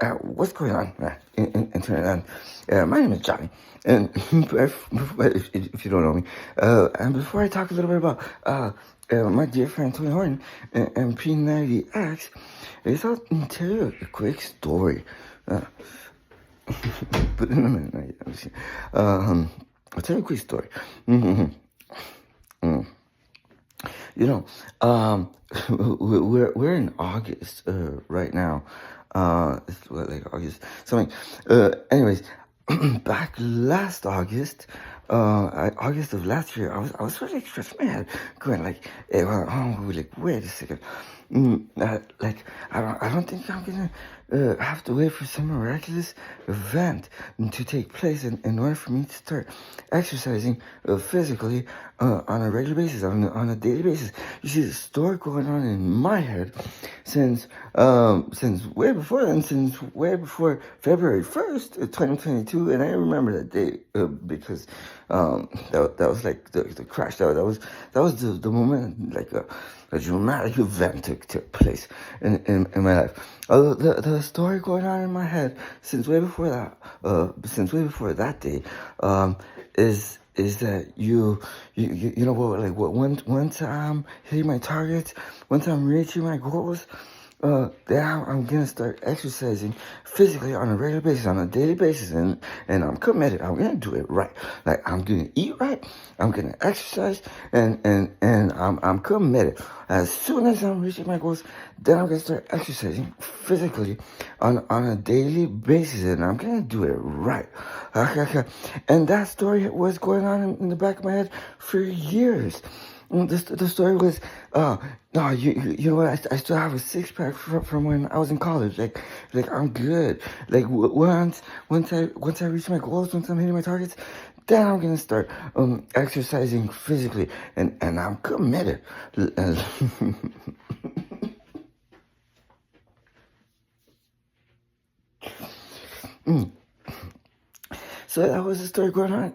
What's going on, Internet? My name is Johnny, and if you don't know me, and before I talk a little bit about my dear friend Tony Horton and P90X, I thought I'd tell you a quick story. But in a minute, I'll tell you a quick story. You know, we're in August right now. It's like August something. Anyways, back last August, August of last year, I was really stressed, man, going like, like wait a second. Like I don't think I'm gonna have to wait for some miraculous event to take place in order for me to start exercising physically on a regular basis, on a daily basis. You see, the story going on in my head since way before then, since way before February 1st, 2022, and I remember that day because that was like the crash. That was the moment, like a dramatic event took place in my life. The story going on in my head since way before that day, is that you know what, like what, once I'm hitting my targets, once I'm reaching my goals, then I'm gonna start exercising physically on a regular basis, on a daily basis, and I'm committed. I'm gonna do it right. Like I'm gonna eat right. I'm gonna exercise, and I'm committed. As soon as I'm reaching my goals, then I'm gonna start exercising physically on a daily basis, and I'm gonna do it right. And that story was going on in the back of my head for years. The story was, no, you know what? I still have a six pack from when I was in college. Like I'm good. Like once I reach my goals, once I'm hitting my targets, then I'm gonna start exercising physically, and I'm committed. So that was the story going on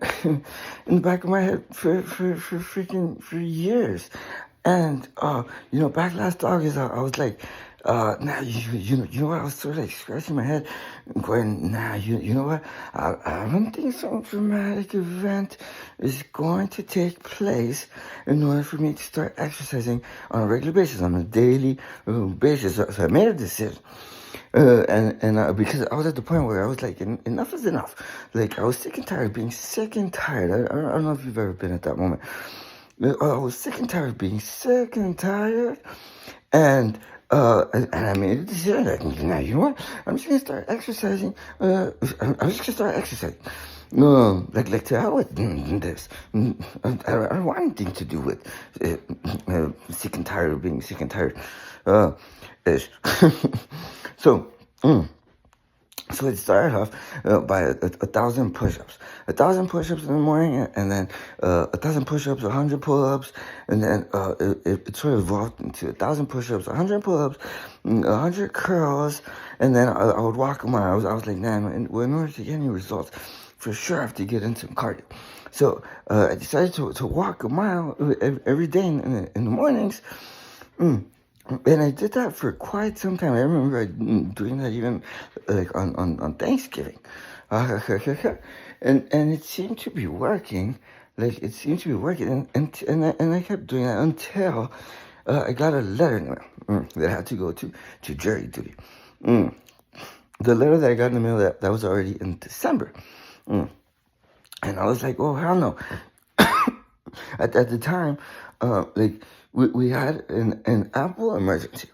in the back of my head for years. And back last August, I was like, nah, you know what? I was sort of like scratching my head, going, nah, you know what? I don't think some dramatic event is going to take place in order for me to start exercising on a regular basis, on a daily basis. So I made a decision. And because I was at the point where I was like, enough is enough. Like I was sick and tired of being sick and tired. I don't know if you've ever been at that moment. I was sick and tired of being sick and tired, and I made a decision. Like, now you know what? I'm just gonna start exercising. I'm just gonna start exercising. No, like to hell with this. I don't want anything to do with sick and tired of being sick and tired. Ish. So. So it started off by a 1,000 push-ups. 1,000 push-ups in the morning, and then 1,000 push-ups, 100 pull-ups, and then it sort of evolved into 1,000 push-ups, 100 pull-ups, 100 curls, and then I would walk a mile. I was like, man, in order to get any results, for sure I have to get into cardio. So I decided to walk a mile every day in the mornings. And I did that for quite some time. I remember doing that even like on Thanksgiving. And it seemed to be working. Like it seemed to be working, and I kept doing that until I got a letter in the mail that I had to go to jury duty. The letter that I got in the mail that was already in December. And I was like, oh hell no. At the time, like we had an Apple emergency.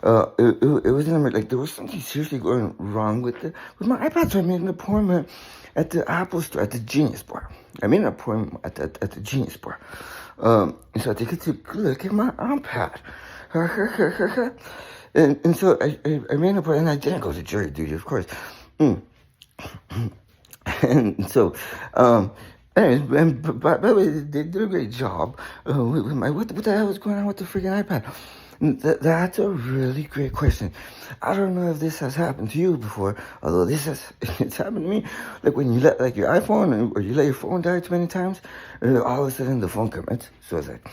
It was like there was something seriously going wrong with my iPad. So I made an appointment at the Apple store, at the Genius Bar. I made an appointment at the Genius Bar. So I take a look at my iPad. and so I made an appointment, and I didn't go to jury duty, of course. And so, anyways, and by the way, they did a great job with my, what the hell was going on with the freaking iPad? That's a really great question. I don't know if this has happened to you before, although it's happened to me. Like when you let like your iPhone or you let your phone die too many times, all of a sudden the phone commits. So it's like,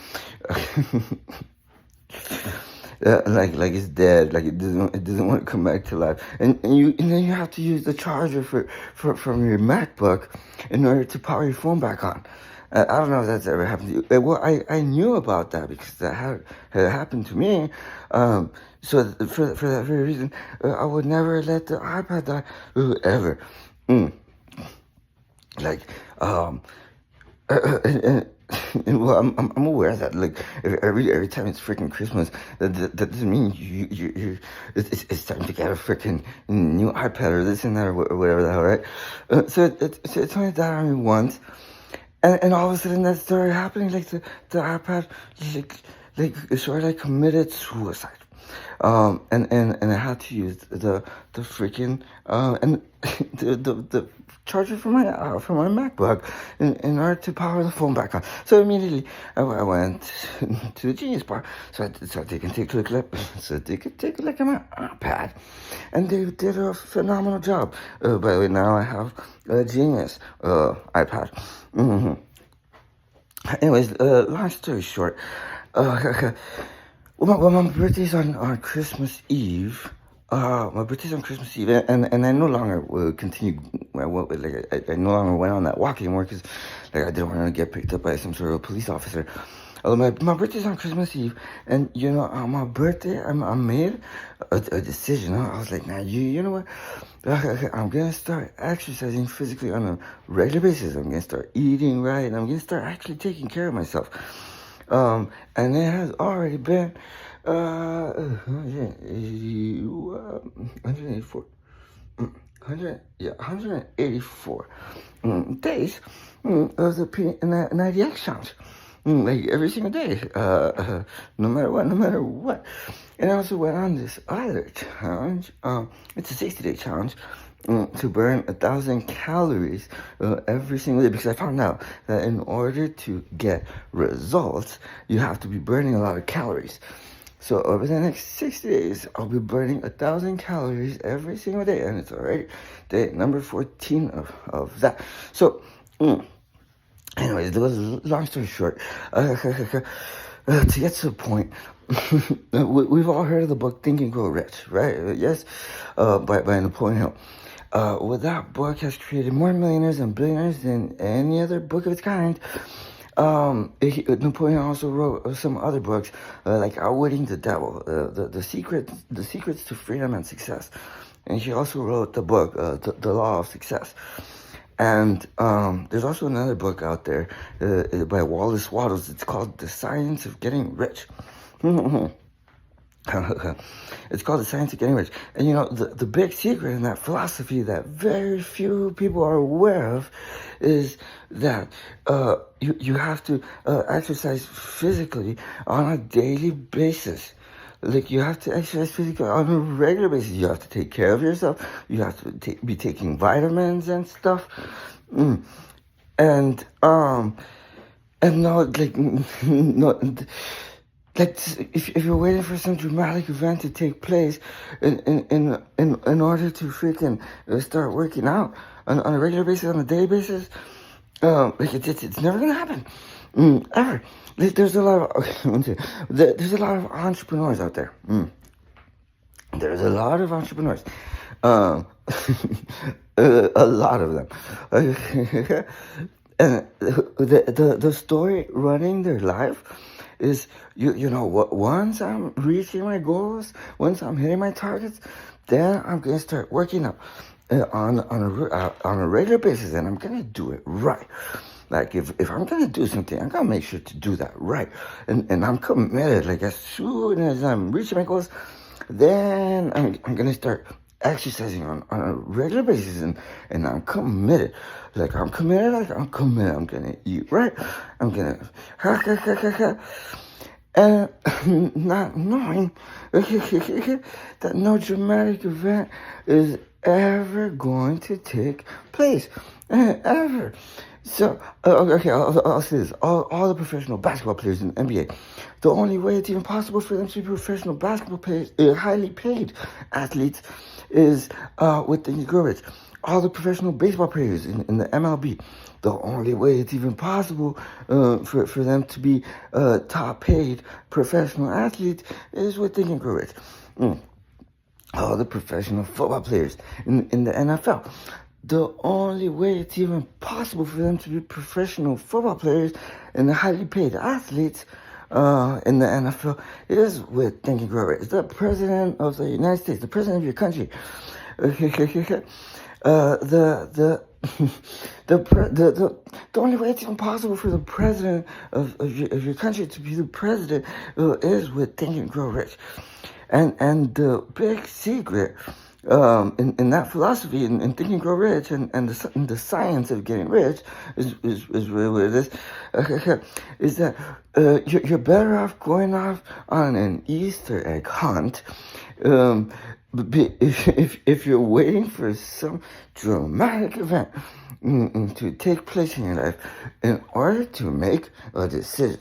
like it's dead, like it doesn't want to come back to life, and then you have to use the charger from your MacBook in order to power your phone back on. I don't know if that's ever happened to you. Well, I knew about that because that had happened to me. So for that very reason, I would never let the iPad die ever. Mm. Like and, well, I'm aware that like every time it's freaking Christmas, that doesn't mean it's time to get a freaking new iPad or this and that or whatever the hell, right? So it's only that on me once, and all of a sudden that started happening. Like the iPad, like sort of like committed suicide. And I had to use the freaking and the charger for my MacBook in order to power the phone back on. So immediately I went to the Genius Bar so they can take a look so they could take a look at my iPad, and they did a phenomenal job. By the way, now I have a Genius iPad. Mm-hmm. Anyways, long story short, well, my birthday's on Christmas Eve. My birthday's on Christmas Eve, and I no longer continue. I no longer went on that walk anymore because like I didn't want to get picked up by some sort of police officer. My birthday's on Christmas Eve, and on my birthday, I made a decision. I was like, nah, you know what? I'm gonna start exercising physically on a regular basis. I'm gonna start eating right, and I'm gonna start actually taking care of myself. And it has already been 184, 184 days of the P90X challenge. Like every single day, no matter what. And I also went on this other challenge. It's a 60-day challenge to burn 1,000 calories every single day, because I found out that in order to get results, you have to be burning a lot of calories. So over the next 60 days, I'll be burning 1,000 calories every single day, and it's already day number 14 of that. So. Anyways, long story short, to get to the point, we've all heard of the book Think and Grow Rich, right? Yes, by Napoleon Hill. Well, that book has created more millionaires and billionaires than any other book of its kind. Napoleon also wrote some other books, like Outwitting the Devil, the secrets to freedom and success. And he also wrote the book, The Law of Success. And there's also another book out there by Wallace Wattles. It's called The Science of Getting Rich. It's called The Science of Getting Rich. And the big secret in that philosophy that very few people are aware of is that you have to exercise physically on a daily basis. Like, you have to exercise physically on a regular basis. You have to take care of yourself. You have to be taking vitamins and stuff. And no, like, no, like, if you're waiting for some dramatic event to take place in order to freaking start working out on a regular basis, on a daily basis, like, it's never gonna happen. Ever. There's a lot of entrepreneurs out there. There's a lot of entrepreneurs. A lot of them. And the story running their life is, once I'm reaching my goals, once I'm hitting my targets, then I'm gonna start working out on a regular basis, and I'm gonna do it right. Like, if I'm gonna do something, I'm gonna make sure to do that right. And I'm committed. Like, as soon as I'm reaching my goals, then I'm gonna start exercising on a regular basis, and I'm committed. I'm committed. I'm gonna eat right. I'm gonna and not knowing that no dramatic event is ever going to take place. Ever. So, okay, I'll say this. All the professional basketball players in the NBA, the only way it's even possible for them to be professional basketball players, highly paid athletes, is with Think and Grow Rich. all the professional baseball players in the MLB. The only way it's even possible for them to be top paid professional athletes is with Think and Grow Rich. All the professional football players in the NFL. The only way it's even possible for them to be professional football players and highly paid athletes in the NFL is with Think and Grow Rich. The president of the United States, the president of your country. The only way it's even possible for the president of your country to be the president is with Think and Grow Rich. And the big secret in that philosophy, in Think and Grow Rich, and the science of getting rich is really what it is that you're better off going off on an Easter egg hunt. If you're waiting for some dramatic event to take place in your life in order to make a decision.